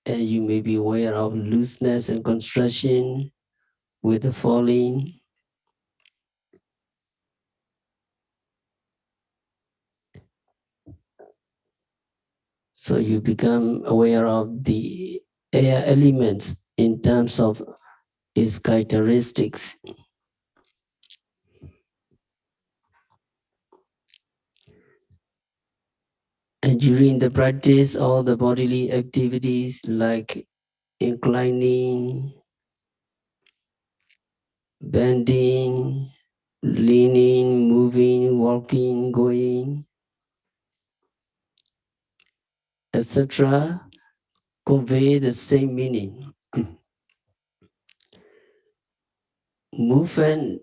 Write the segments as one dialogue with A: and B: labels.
A: And you may be aware of looseness and contraction with the falling. So you become aware of the air elements in terms of its characteristics. And during the practice, all the bodily activities like inclining, bending, leaning, moving, walking, going, etc., convey the same meaning. Movement,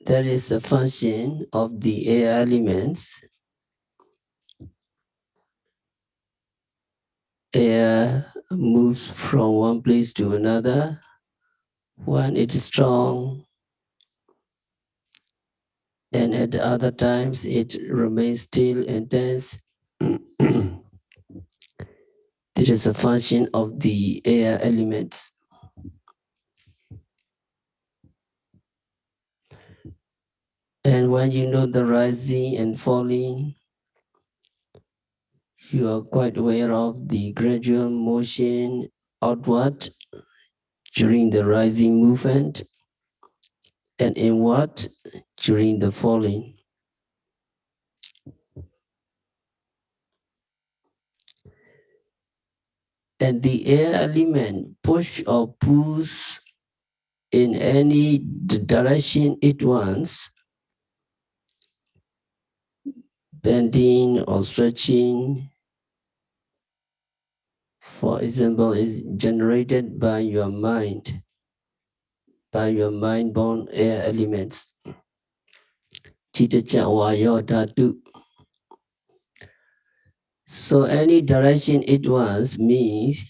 A: that is a function of the air elements. Air moves from one place to another. When it is strong, and at the other times it remains still and tense. This is a function of the air elements. And when you know the rising and falling, you are quite aware of the gradual motion outward during the rising movement and inward during the falling. And the air element push or pulls in any direction it wants, bending or stretching, for example, is generated by your mind born air elements. Chitacha Vayo Dhatu. So any direction it wants means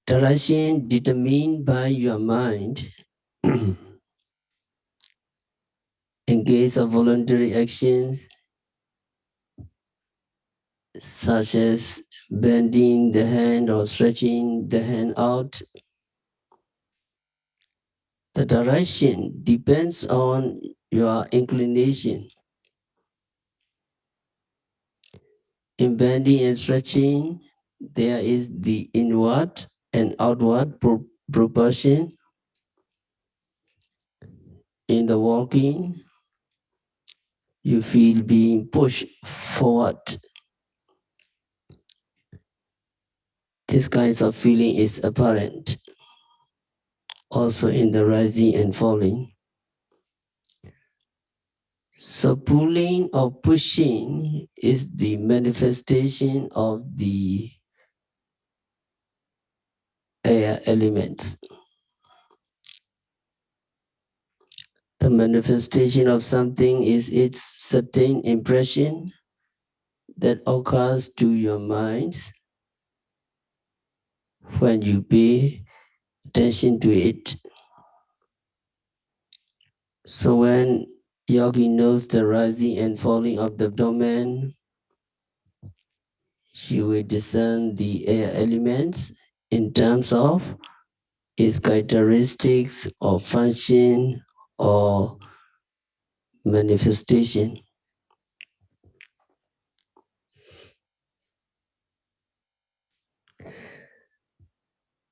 A: direction determined by your mind. In case of voluntary actions, such as bending the hand or stretching the hand out, the direction depends on your inclination. In bending and stretching, there is the inward and outward proportion. In the walking, you feel being pushed forward. This kind of feeling is apparent also in the rising and falling. So pulling or pushing is the manifestation of the air elements. The manifestation of something is its certain impression that occurs to your mind when you pay attention to it. So when yogi knows the rising and falling of the abdomen, he will discern the air elements in terms of its characteristics or function or manifestation.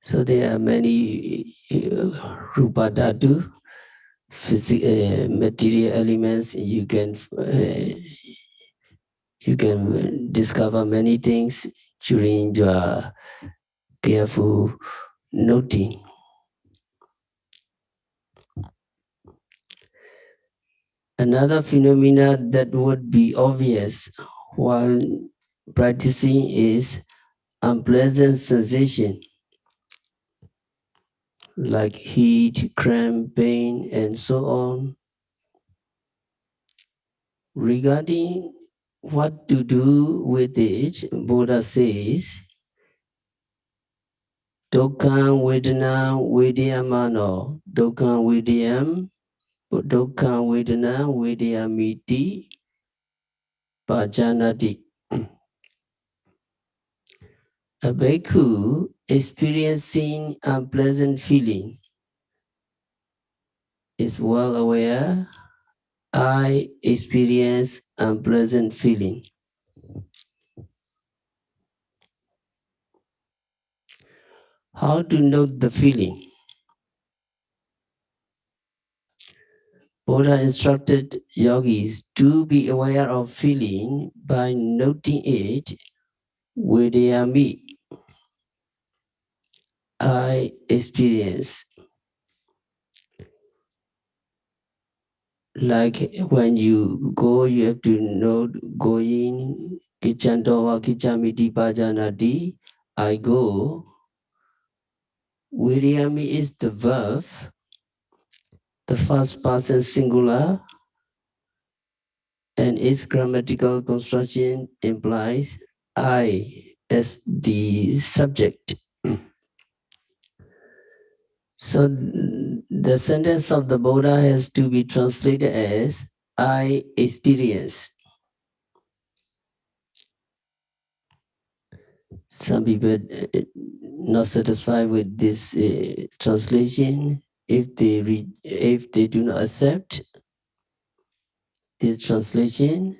A: So there are many rupa dhatu, material elements. You can discover many things during your careful noting. Another phenomena that would be obvious while practicing is unpleasant sensation like heat, cramp, pain, and so on. Regarding what to do with it, Buddha says, Dukkha Vedana Vidyamano, Dukkha Vidyam, Dukkha Vedana Vidyamiti, Pajanati. A bhikkhu experiencing unpleasant feeling is well aware, I experience unpleasant feeling. How to note the feeling? Buddha instructed yogis to be aware of feeling by noting it with their me. I experience. Like when you go, you have to note going, kichantowa kichamiti pajanati, I go. Viryami is the verb, the first person singular, and its grammatical construction implies I as the subject. So the sentence of the Buddha has to be translated as I experience. Some people not satisfied with this translation. If they do not accept this translation,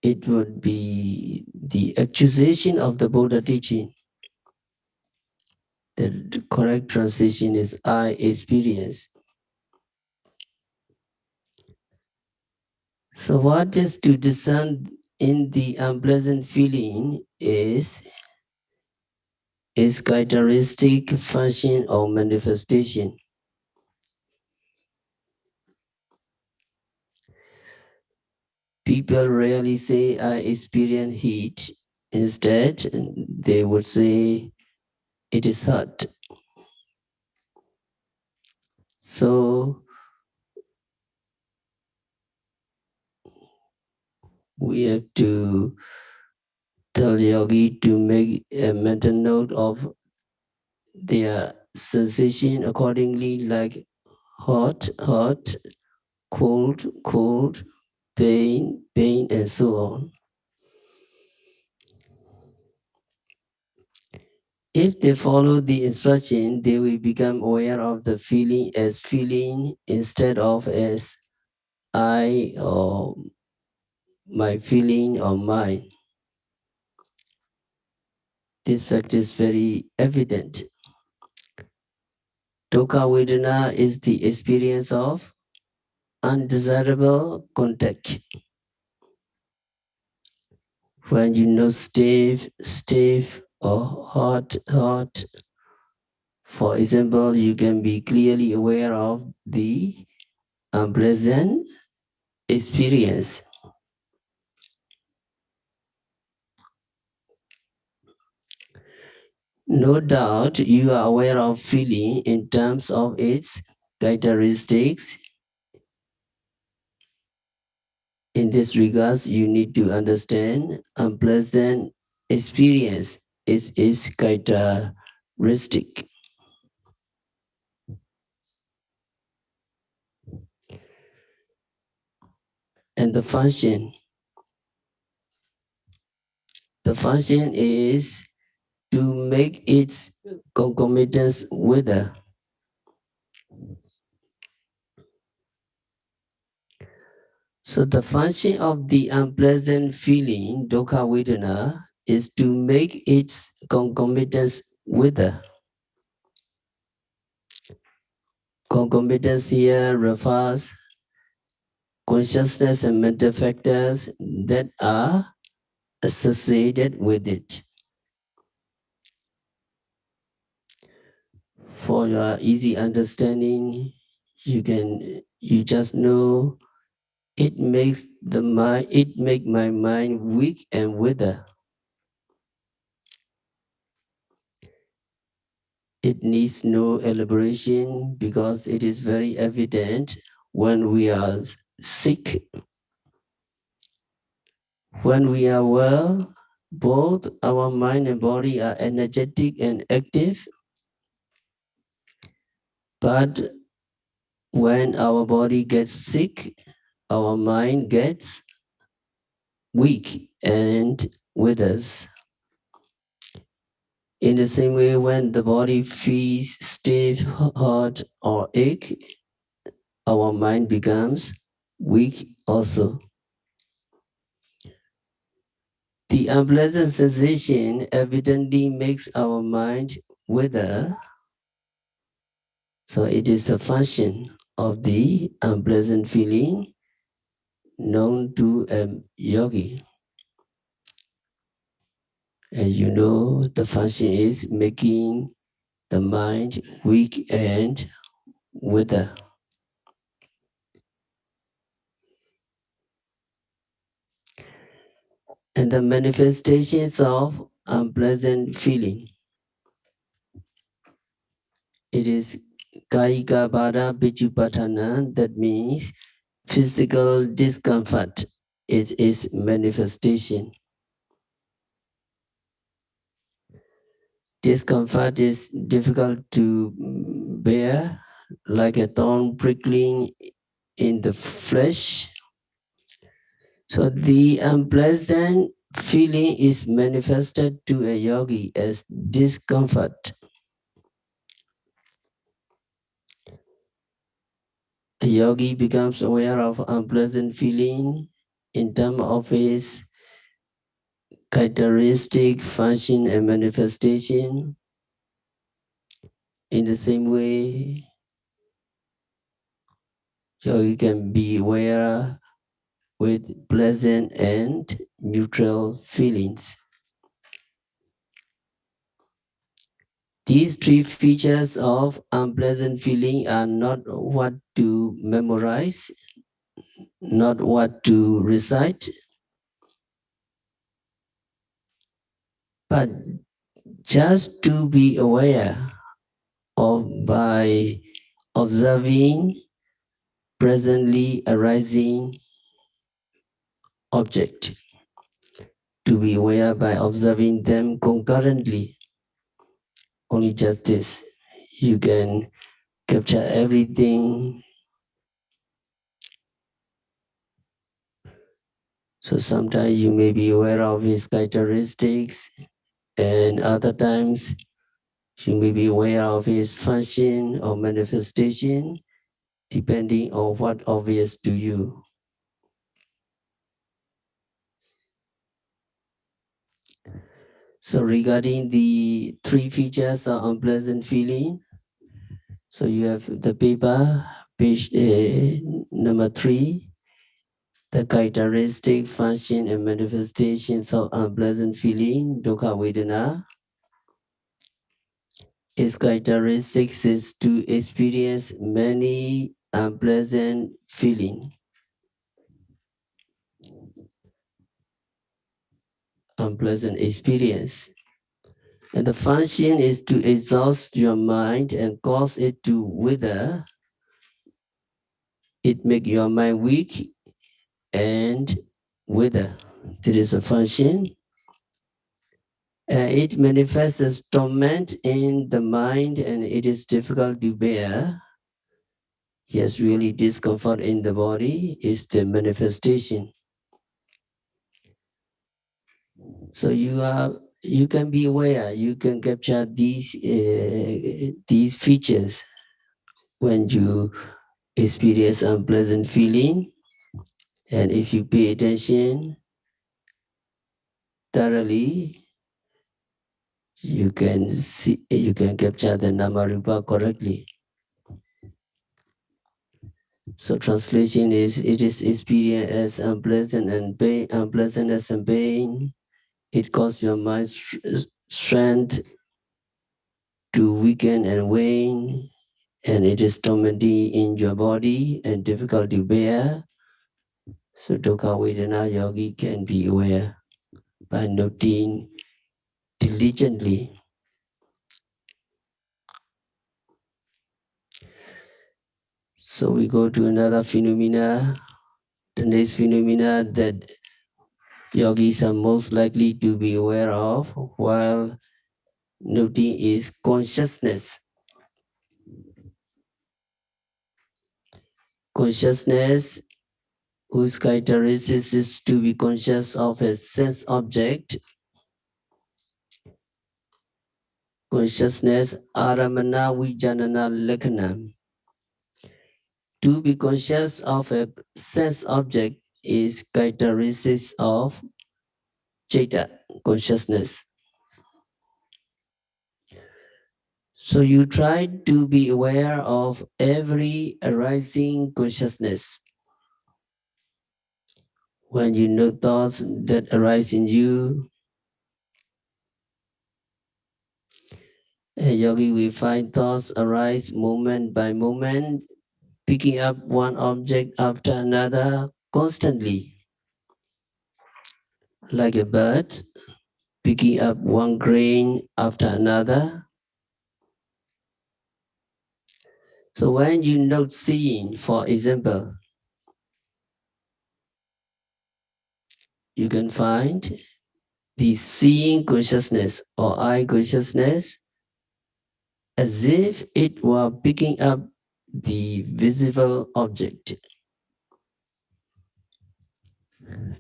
A: it would be the accusation of the Buddha teaching. The correct translation is I experience. So what is to discern in the unpleasant feeling is its characteristic, function, or manifestation. People rarely say I experience heat. Instead, they would say it is hot. So we have to tell yogi to make a mental note of their sensation accordingly, like hot, hot, cold, cold, pain, pain, and so on. If they follow the instruction, they will become aware of the feeling as feeling instead of as I or my feeling or mine. This fact is very evident. Dukkha Vedana is the experience of undesirable contact. When you know stiff, stiff, or hot, hot, for example, you can be clearly aware of the unpleasant experience. No doubt you are aware of feeling in terms of its characteristics. In this regard, you need to understand unpleasant experience is its characteristic. And the function. The function is to make its concomitance wither. So the function of the unpleasant feeling, dukkha vedana, is to make its concomitance wither. Concomitance here refers consciousness and mental factors that are associated with it. For your easy understanding, you just know it makes my mind weak and wither. It needs no elaboration because it is very evident when we are sick. When we are well, both our mind and body are energetic and active. But when our body gets sick, our mind gets weak and withers. In the same way, when the body feels stiff, hot, or ache, our mind becomes weak also. The unpleasant sensation evidently makes our mind wither, so it is a function of the unpleasant feeling known to a yogi. And you know, the function is making the mind weak and wither. And the manifestations of unpleasant feeling. It is Kaika Bada Bijupatana, that means physical discomfort. It is manifestation. Discomfort is difficult to bear, like a thorn prickling in the flesh. So the unpleasant feeling is manifested to a yogi as discomfort. A yogi becomes aware of unpleasant feeling in terms of his characteristic, function, and manifestation. In the same way, yogi can be aware with pleasant and neutral feelings. These three features of unpleasant feeling are not what to memorize, not what to recite, but just to be aware of by observing presently arising object. To be aware by observing them concurrently. Only just this. You can capture everything. So sometimes you may be aware of his characteristics, and other times you may be aware of his function or manifestation, depending on what obvious to you. So regarding the three features of unpleasant feeling, so you have the paper, page number 3, the characteristic, function, and manifestations of unpleasant feeling, dukkha vedana. Its characteristics is to experience many unpleasant feelings. Unpleasant experience. And the function is to exhaust your mind and cause it to wither. It make your mind weak and wither. This is a function. It manifests as torment in the mind and it is difficult to bear. Yes, really discomfort in the body is the manifestation. So you can be aware, you can capture these features when you experience unpleasant feeling, and if you pay attention thoroughly, you can capture the nama rupa correctly. So translation is, it is experienced as unpleasant and pain, unpleasantness and pain. It causes your mind's strength to weaken and wane, and it is tormenting in your body and difficult to bear. So dukkha vedana yogi can be aware by noting diligently. So we go to another phenomena. The next phenomena that yogis are most likely to be aware of while noting is consciousness. Consciousness, whose characteristic is to be conscious of a sense object, consciousness aramana vijanana lakkhana. To be conscious of a sense object is characteristic of Citta, consciousness. So you try to be aware of every arising consciousness. When you know thoughts that arise in you, a yogi will find thoughts arise moment by moment, picking up one object after another constantly, like a bird picking up one grain after another. So when you note seeing, for example, you can find the seeing consciousness or eye consciousness as if it were picking up the visible object.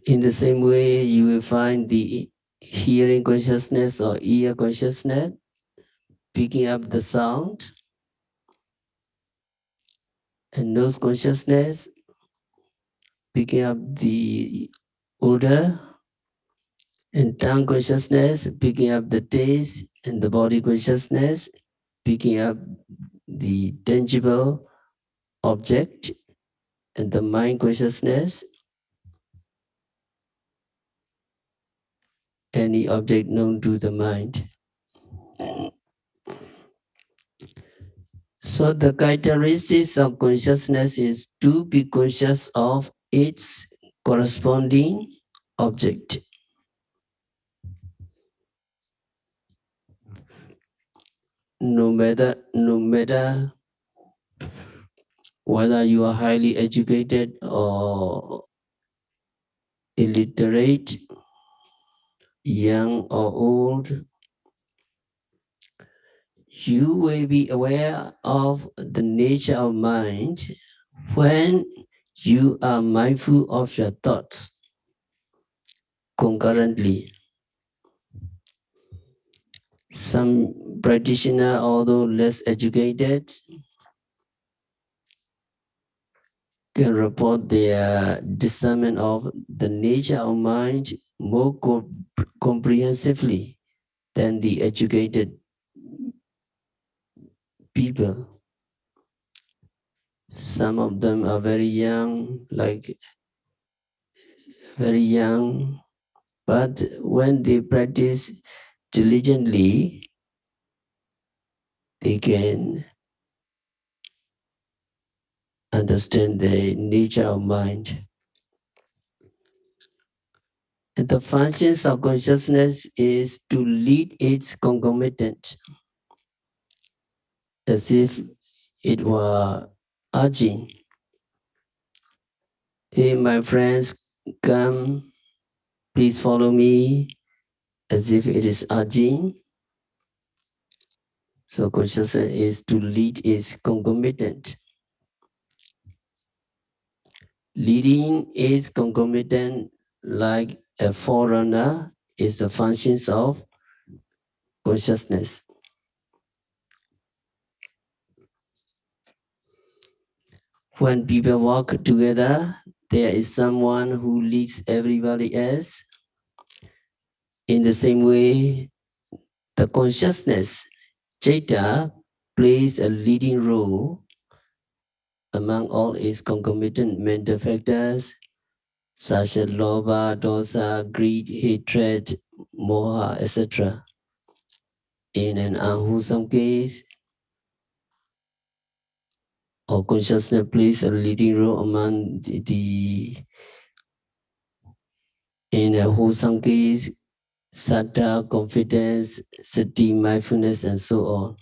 A: In the same way, you will find the hearing consciousness or ear consciousness picking up the sound, and nose consciousness picking up the odor, and tongue consciousness picking up the taste, and the body consciousness picking up the tangible object, and the mind consciousness any object known to the mind. So the characteristics of consciousness is to be conscious of its corresponding object. No matter whether you are highly educated or illiterate, young or old, you will be aware of the nature of mind when you are mindful of your thoughts concurrently. Some practitioner, although less educated, can report their discernment of the nature of mind more comprehensively than the educated people. Some of them are very young, but when they practice diligently, they can understand the nature of mind. And the functions of consciousness is to lead its concomitant, as if it were urging, "Hey, my friends, come, please follow me," as if it is urging. So consciousness is to lead its concomitant. Leading its concomitant like a forerunner is the functions of consciousness. When people walk together, there is someone who leads everybody else. In the same way, the consciousness, Citta, plays a leading role among all its concomitant mental factors, such as lobha, dosa, greed, hatred, moha, etc. In an unwholesome case, or consciousness plays a leading role among in a wholesome case, sattva, confidence, sati, mindfulness, and so on.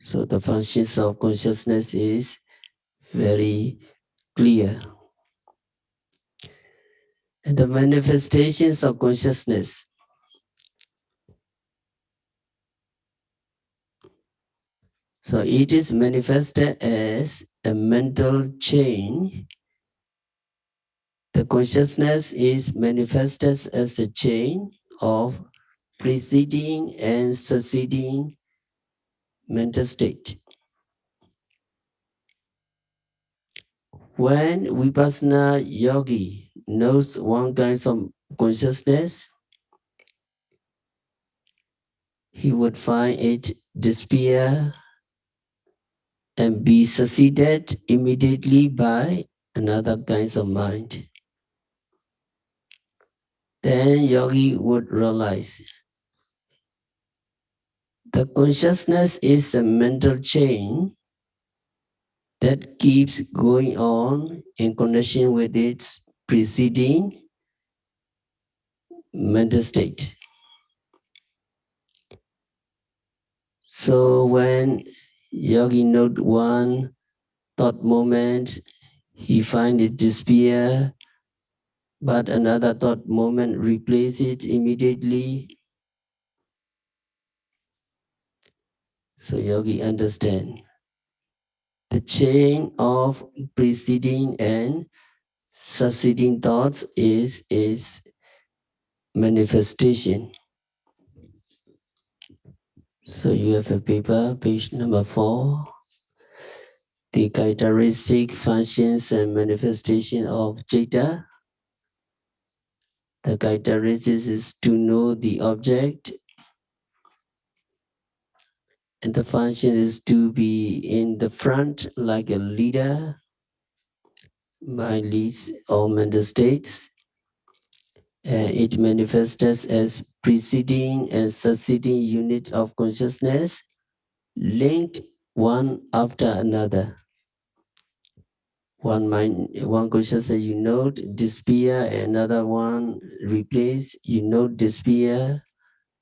A: So the functions of consciousness is very clear. And the manifestations of consciousness. So it is manifested as a mental chain. The consciousness is manifested as a chain of preceding and succeeding mental state. When Vipassana yogi knows one kind of consciousness, he would find it disappear and be succeeded immediately by another kind of mind. Then yogi would realize the consciousness is a mental chain that keeps going on in connection with its preceding mental state. So when yogi note one thought moment, he finds it disappear, but another thought moment replaces it immediately. So yogi understand the chain of preceding and succeeding thoughts is manifestation. So you have a paper, page number 4. The characteristic functions and manifestation of citta. The characteristic is to know the object, and the function is to be in the front like a leader. Mind leads all mental states, and it manifests as preceding and succeeding units of consciousness linked one after another. One mind, one consciousness you note disappear, another one replace, you note disappear.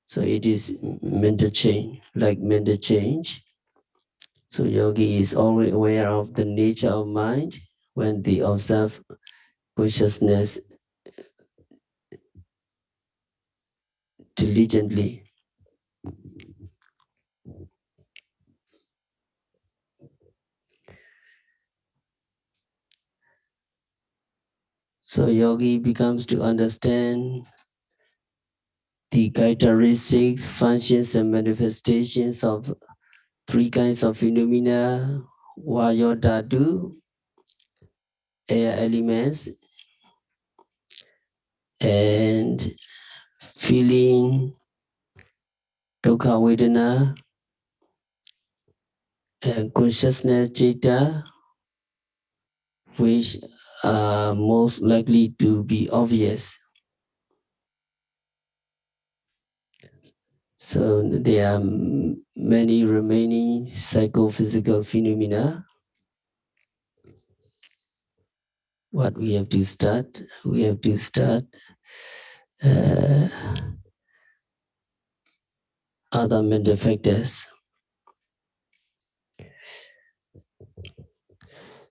A: So it is mental change, like mental change. So yogi is always aware of the nature of mind when they observe consciousness diligently. So yogi becomes to understand the characteristics, functions, and manifestations of three kinds of phenomena: Vayo Dhatu, air elements, and feeling, Dukkha Vedana, and consciousness citta, which are most likely to be obvious. So there are many remaining psychophysical phenomena. What we have to start? We have to start uh, other mental factors.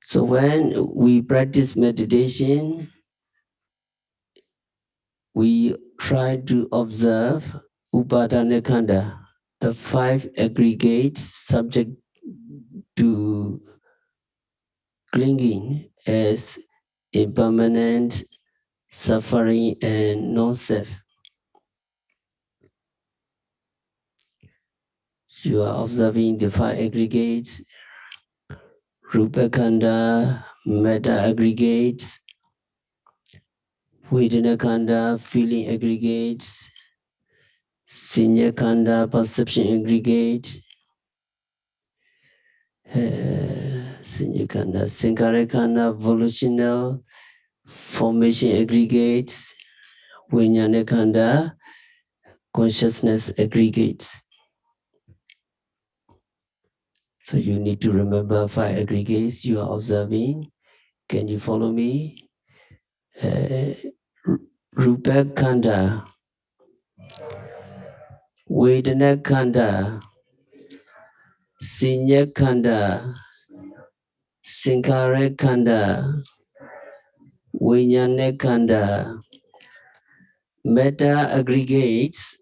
A: So when we practice meditation, we try to observe Upadanakhanda, the 5 aggregates subject to clinging as impermanent, suffering, and non-self. You are observing the 5 aggregates, Rupakhanda, meta aggregates, Vedanakhanda, feeling aggregates, Sinyakhanda, perception aggregates, Sinyakhanda, Sankharakkhanda, volitional formation aggregates, Vijnanakhanda, consciousness aggregates. So you need to remember 5 aggregates you are observing. Can you follow me? Rupakhanda, Vedanakhanda, Sinyakhanda, Sankharakkhanda, Vijnanakhanda, meta aggregates,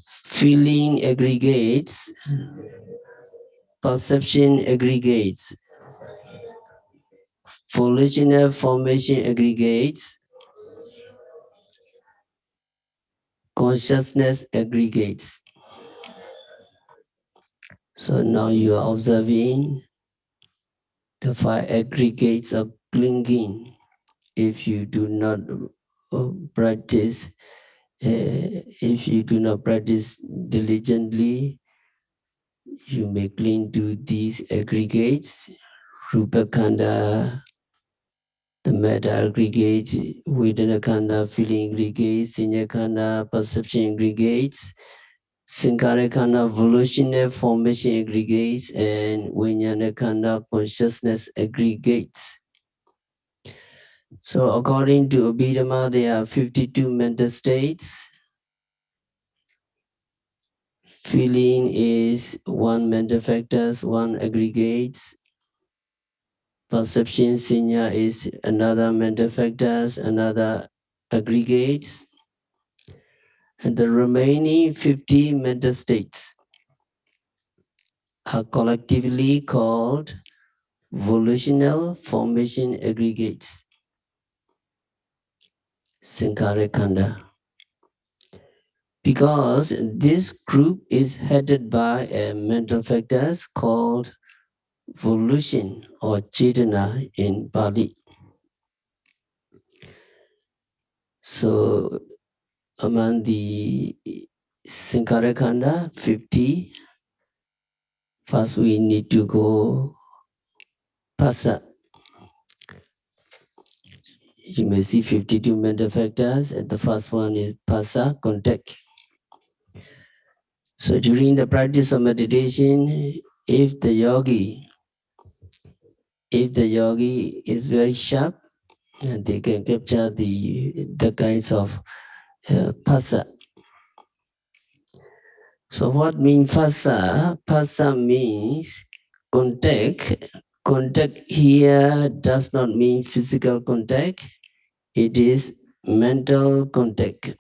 A: feeling aggregates, perception aggregates, volitional formation aggregates, consciousness aggregates. So now you are observing the 5 aggregates of clinging. If you do not practice, if you do not practice diligently, you may cling to these aggregates, Rupakhanda, the matter aggregate, Vedanakhanda, feeling aggregates, Sanyakhanda, perception aggregates, Sankharakkhanda, volitional formation aggregates, and Vijnanakhanda, consciousness aggregates. So according to Abhidhamma, there are 52 mental states. Feeling is one mental factors, one aggregates. Perception sinya is another mental factors, another aggregates. And the remaining 50 mental states are collectively called volitional formation aggregates, Sankharakkhanda. Because this group is headed by a mental factors called volition or cetana in Pali. So among the Sankharakkhanda 50, first we need to go Phassa. You may see 52 mental factors, and the first one is Phassa, contact. So during the practice of meditation, if the yogi is very sharp, and they can capture the kinds of Phassa. So what means Phassa? Phassa means contact. Contact here does not mean physical contact. It is mental contact.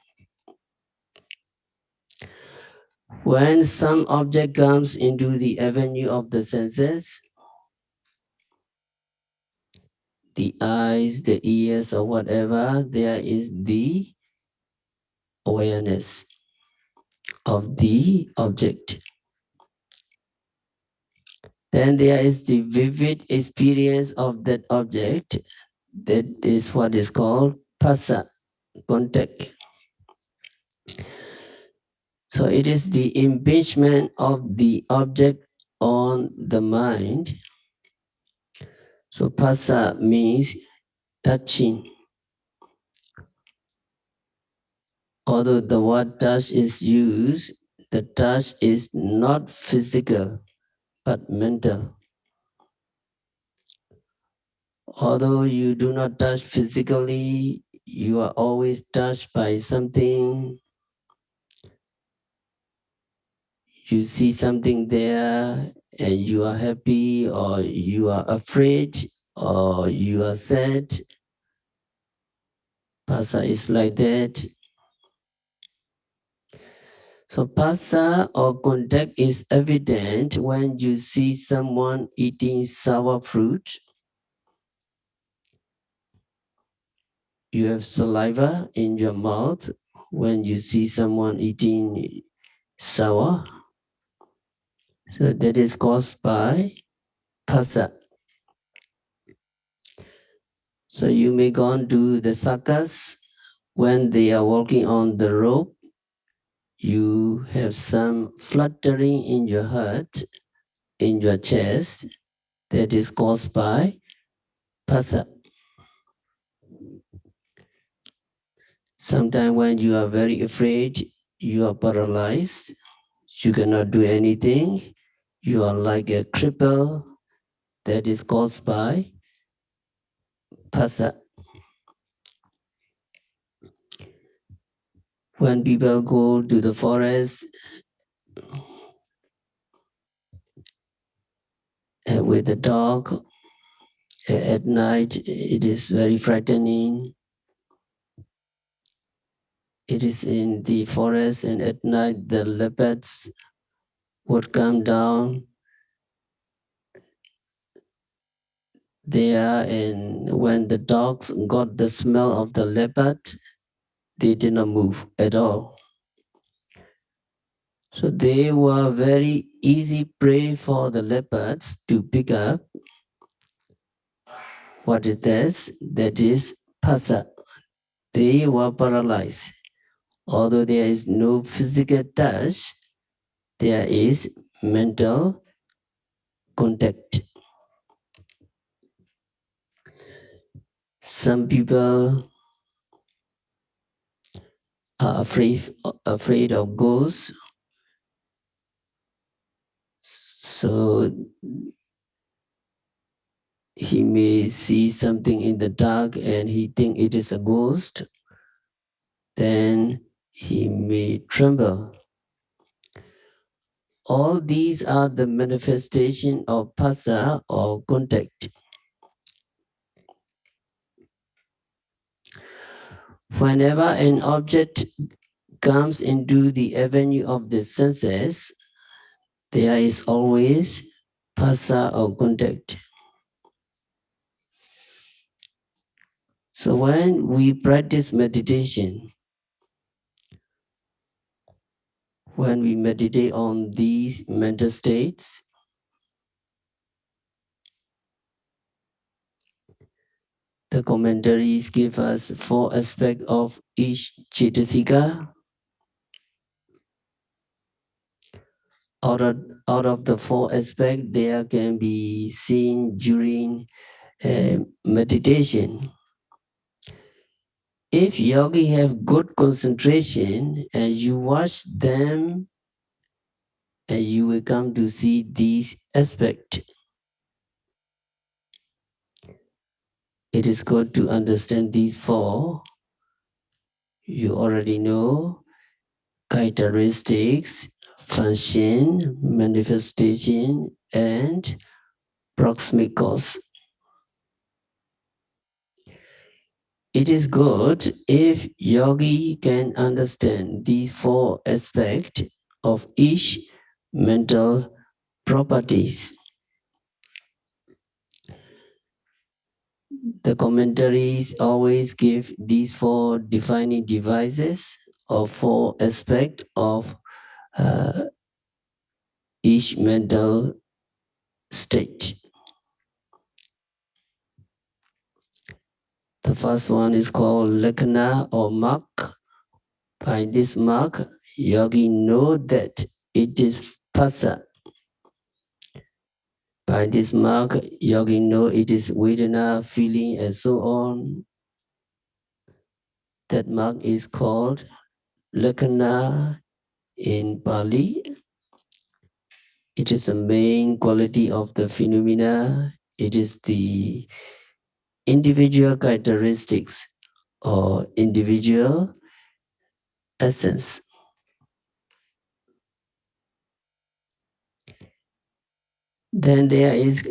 A: When some object comes into the avenue of the senses, the eyes, the ears, or whatever, there is the awareness of the object. Then there is the vivid experience of that object. That is what is called phassa, contact. So it is the impingement of the object on the mind. So phassa means touching. Although the word touch is used, the touch is not physical, but mental. Although you do not touch physically, you are always touched by something. You see something there and you are happy, or you are afraid, or you are sad. Phassa is like that. So phassa or contact is evident when you see someone eating sour fruit. You have saliva in your mouth when you see someone eating sour. So that is caused by phassa. So you may go on to the circus. When they are walking on the rope, you have some fluttering in your heart, in your chest, that is caused by phassa. Sometimes when you are very afraid, you are paralyzed, you cannot do anything, you are like a cripple, that is caused by phassa. When people go to the forest with the dog at night, it is very frightening. It is in the forest, and at night the leopards would come down there, and when the dogs got the smell of the leopard, they did not move at all. So they were very easy prey for the leopards to pick up. What is this? That is phasa. They were paralyzed. Although there is no physical touch, there is mental contact. Some people are afraid of ghosts. So he may see something in the dark and he think it is a ghost. Then he may tremble. All these are the manifestation of phasa or contact. Whenever an object comes into the avenue of the senses, there is always phasa or contact. So when we practice meditation, when we meditate on these mental states, the commentaries give us 4 aspects of each cetasika. Out of the 4 aspects, there can be seen during meditation. If yogi have good concentration and you watch them, and you will come to see these aspects. It is good to understand these 4. You already know characteristics, function, manifestation, and proximate cause. It is good if yogi can understand these 4 aspects of each mental properties. The commentaries always give these 4 defining devices or 4 aspects of each mental state. The first one is called Lakkhana or mark. By this mark, yogi know that it is phasa. By this mark, yogi know it is vedana, feeling, and so on. That mark is called Lakkhana in Pali. It is the main quality of the phenomena. It is the individual characteristics or individual essence. Then there is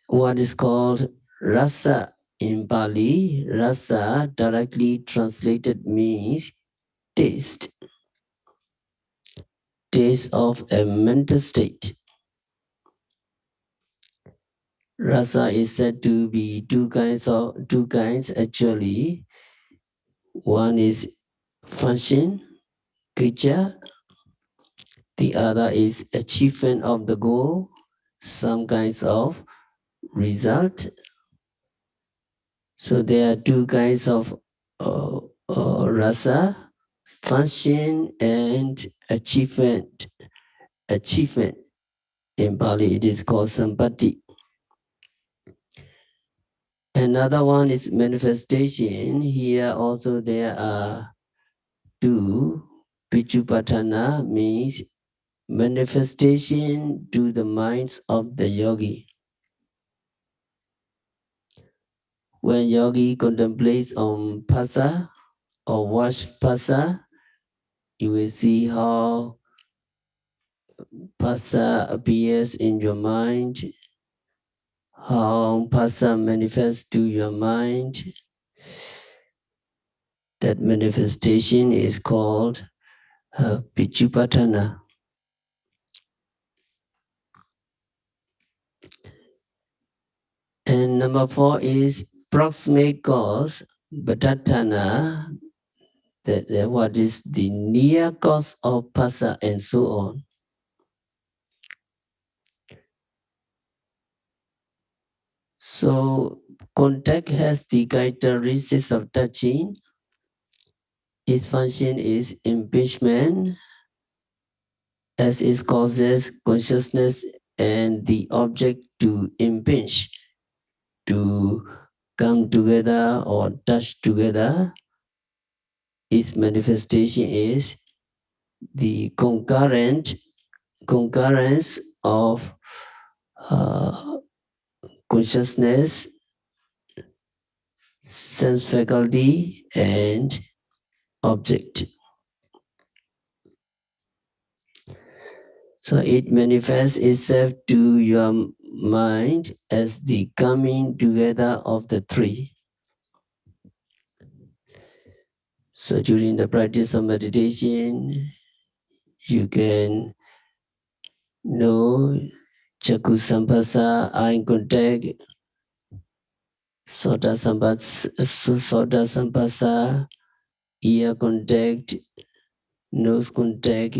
A: what is called rasa in Pali. Rasa directly translated means taste. Taste of a mental state. Rasa is said to be two kinds actually. One is function, kriya. The other is achievement of the goal, some kinds of result. So there are 2 kinds of rasa, function and achievement. Achievement. In Pali, it is called sampatti. Another one is manifestation. Here also there are 2. Pichupatana means manifestation to the minds of the yogi. When yogi contemplates on phasa or watch phasa, you will see how phasa appears in your mind, how phasa manifests to your mind. That manifestation is called Pichupatana. And number 4 is proximate cause, Bhatatana. that what is the near cause of phassa and so on. So contact has the characteristics of touching. Its function is impingement, as it causes consciousness and the object to impinge, to come together or touch together. Its manifestation is the concurrence of consciousness, sense faculty, and object. So it manifests itself to your mind as the coming together of the three. So during the practice of meditation, you can know Chaku Sampasa, eye contact, Sota Sampasa, ear contact, nose contact,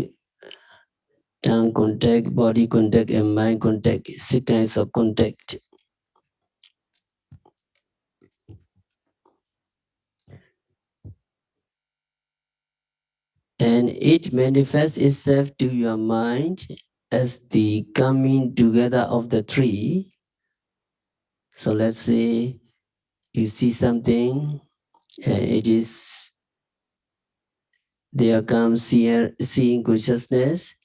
A: tongue contact, body contact, and mind contact, 6 kinds of contact. And it manifests itself to your mind as the coming together of the three. So let's say you see something, and it is, there comes seeing consciousness,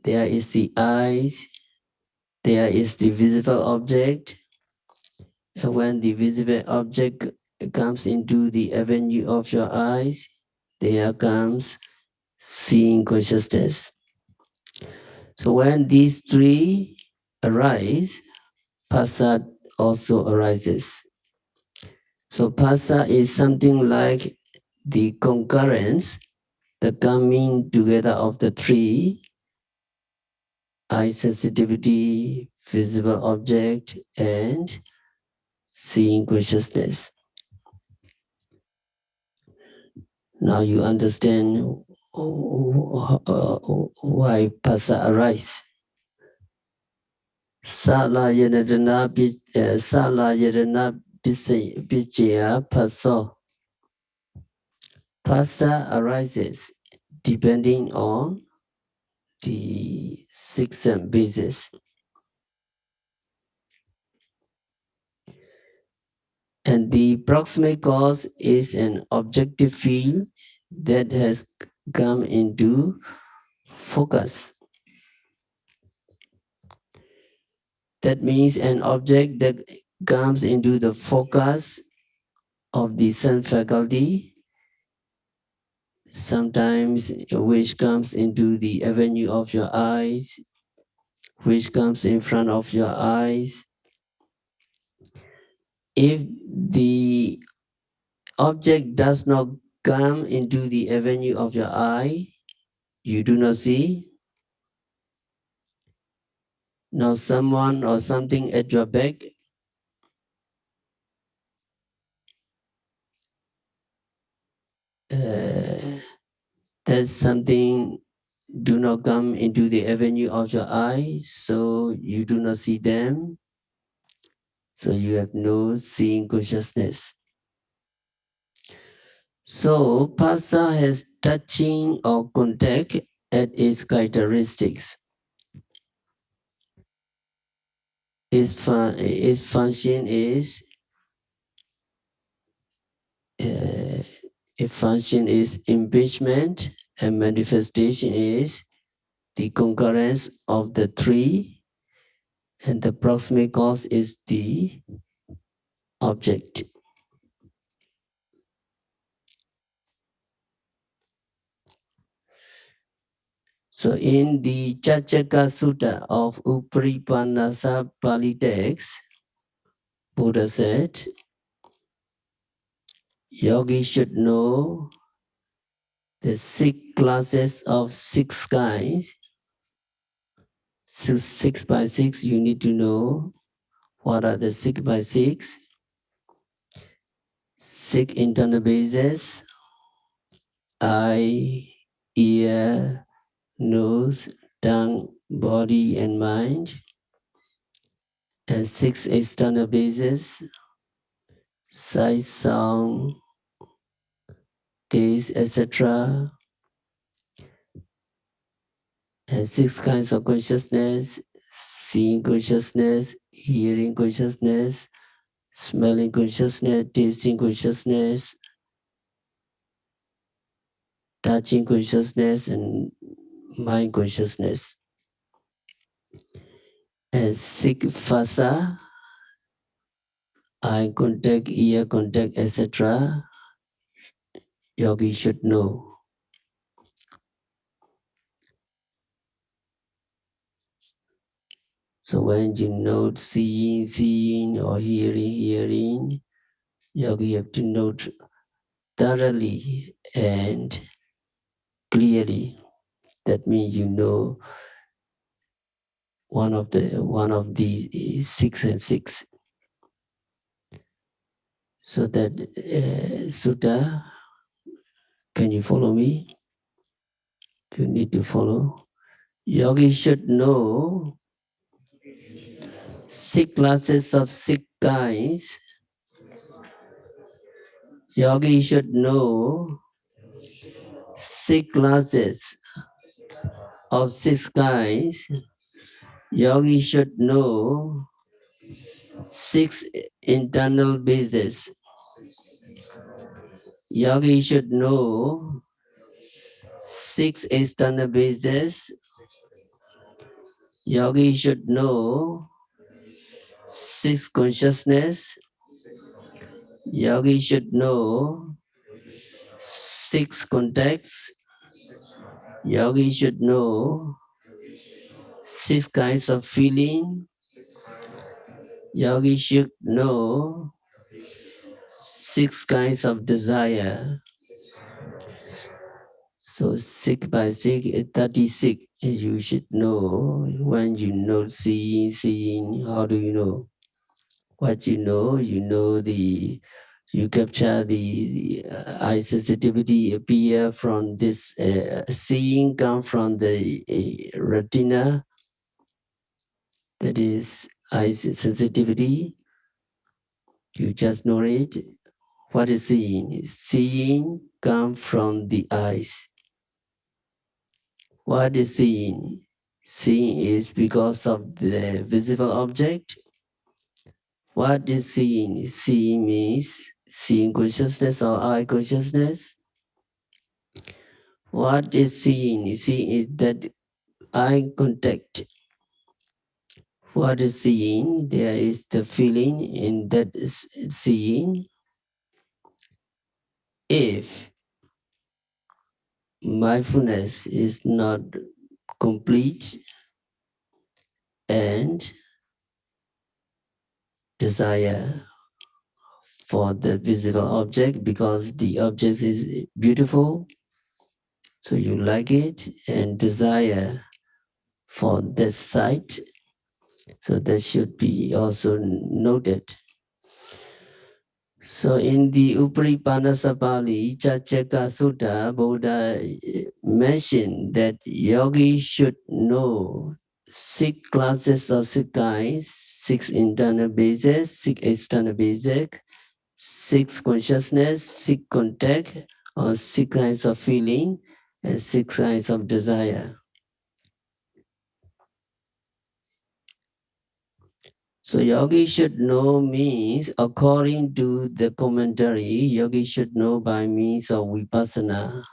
A: there is the eyes, there is the visible object, and when the visible object comes into the avenue of your eyes, there comes seeing consciousness. So when these three arise, phassa also arises. So phassa is something like the concurrence, the coming together of the three: eye sensitivity, visible object, and seeing consciousness. Now you understand why phassa arises. Sala yadana Vijaya Phaso. Phassa arises depending on the 6 bases. And the proximate cause is an objective field that has come into focus. That means an object that comes into the focus of the sense faculty, sometimes which comes into the avenue of your eyes, which comes in front of your eyes. If the object does not come into the avenue of your eye, you do not see. Now someone or something at your back, that something do not come into the avenue of your eye, so you do not see them. So you have no seeing consciousness. So phassa has touching or contact at its characteristics. Its function is impingement, and manifestation is the concurrence of the three, and the proximate cause is the object. So in the Chachaka Sutta of Uparipanasa Pali text, Buddha said, yogi should know the 6 classes of 6 kinds. 6 by 6, you need to know what are the 6 by 6. 6 internal bases: eye, ear, nose, tongue, body, and mind. And 6 external bases: sight, sound, taste, etc. And 6 kinds of consciousness: seeing consciousness, hearing consciousness, smelling consciousness, tasting consciousness, touching consciousness, and mind consciousness. And 6 phasa: eye contact, ear contact, etc. Yogi should know. So when you note seeing, or hearing, yogi have to note thoroughly and clearly. That means you know one of these is 6 and 6. So that sutta, can you follow me? You need to follow. Yogi should know 6 classes of 6 kinds. Yogi should know 6 classes of 6 kinds. Yogi should know 6 internal bases. Yogi should know 6 external bases. Yogi should know 6 consciousness. Yogi should know 6 contacts. Yogi should know 6 kinds of feeling. Yogi should know 6 kinds of desire. So 6 by 6 is 36. You should know. When you know seeing, how do you know? What you know you capture the eye sensitivity appear from this seeing come from the retina, that is eye sensitivity. You just know it. What is seeing? Seeing come from the eyes. What is seeing? Seeing is because of the visible object. What is seeing? Seeing means seeing consciousness or eye consciousness. What is seeing? Seeing is that eye contact. What is seeing? There is the feeling in that is seeing. If mindfulness is not complete and desire for the visible object, because the object is beautiful, so you like it, and desire for the sight, so that should be also noted. So in the Uparipanasapali Chachaka Sutta, Buddha mentioned that yogi should know 6 classes of 6 kinds, 6 internal bases, 6 external bases, 6 consciousness, 6 contact, or 6 kinds of feeling, and 6 kinds of desire. So yogi should know means, according to the commentary, yogi should know by means of vipassana.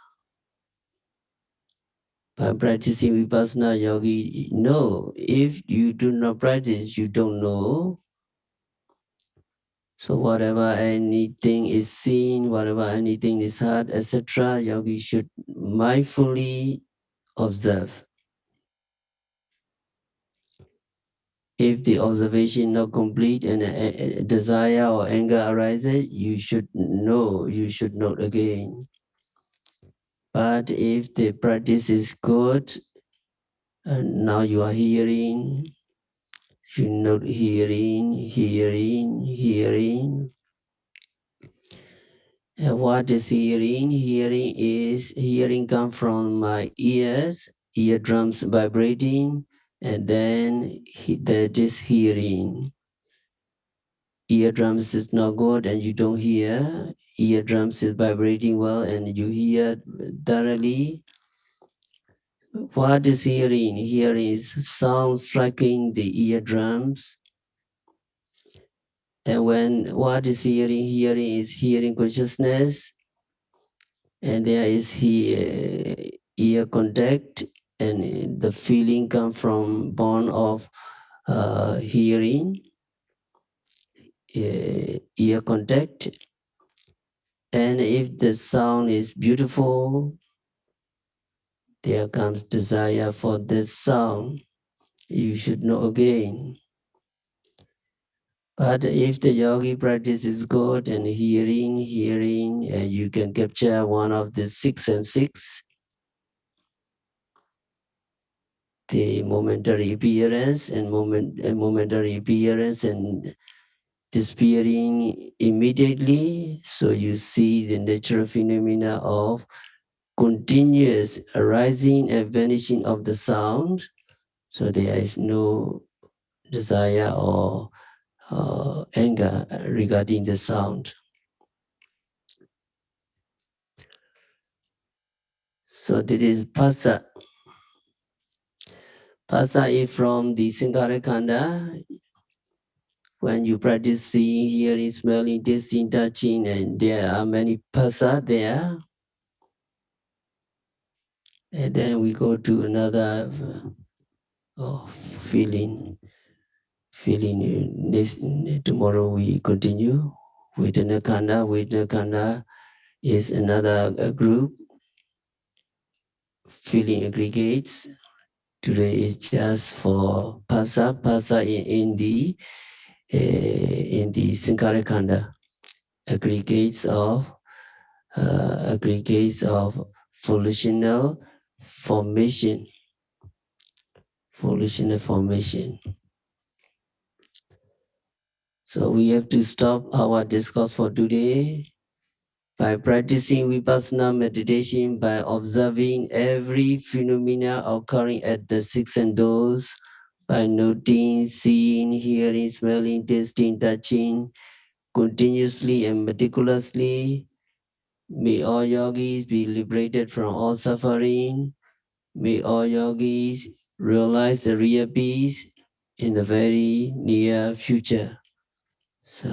A: By practicing vipassana, yogi know. If you do not practice, you don't know. So whatever anything is seen, whatever anything is heard, etc., yogi should mindfully observe. If the observation not complete and a desire or anger arises, you should know, you should note again. But if the practice is good, and now you are hearing, you note hearing. And what is hearing? Hearing comes from my ears, eardrums vibrating, and then that is hearing. Eardrums is not good and you don't hear. Eardrums is vibrating well and you hear thoroughly. What is hearing? Hearing is sound striking the eardrums. And when what is hearing? Hearing is hearing consciousness. And there is ear contact, and the feeling comes from born of hearing, ear contact. And if the sound is beautiful, there comes desire for this sound. You should know again. But if the yogi practice is good and hearing, and you can capture one of the six and six, the momentary appearance and momentary appearance and disappearing immediately. So you see the natural phenomena of continuous arising and vanishing of the sound. So there is no desire or anger regarding the sound. So this is Pasa. Pasa is from the Sankharakkhanda. When you practice seeing, hearing, smelling, tasting, touching, and there are many Pasa there. And then we go to another feeling. Tomorrow we continue. Vedana Khanda is another group. Feeling aggregates. Today is just for Pasa. Pasa in the Sankharakkhanda. Aggregates of volitional formation. Volitional formation. So we have to stop our discourse for today by practicing Vipassana meditation, by observing every phenomena occurring at the six senses, by noting, seeing, hearing, smelling, tasting, touching, continuously and meticulously. May all yogis be liberated from all suffering. May all yogis realize the real peace in the very near future. So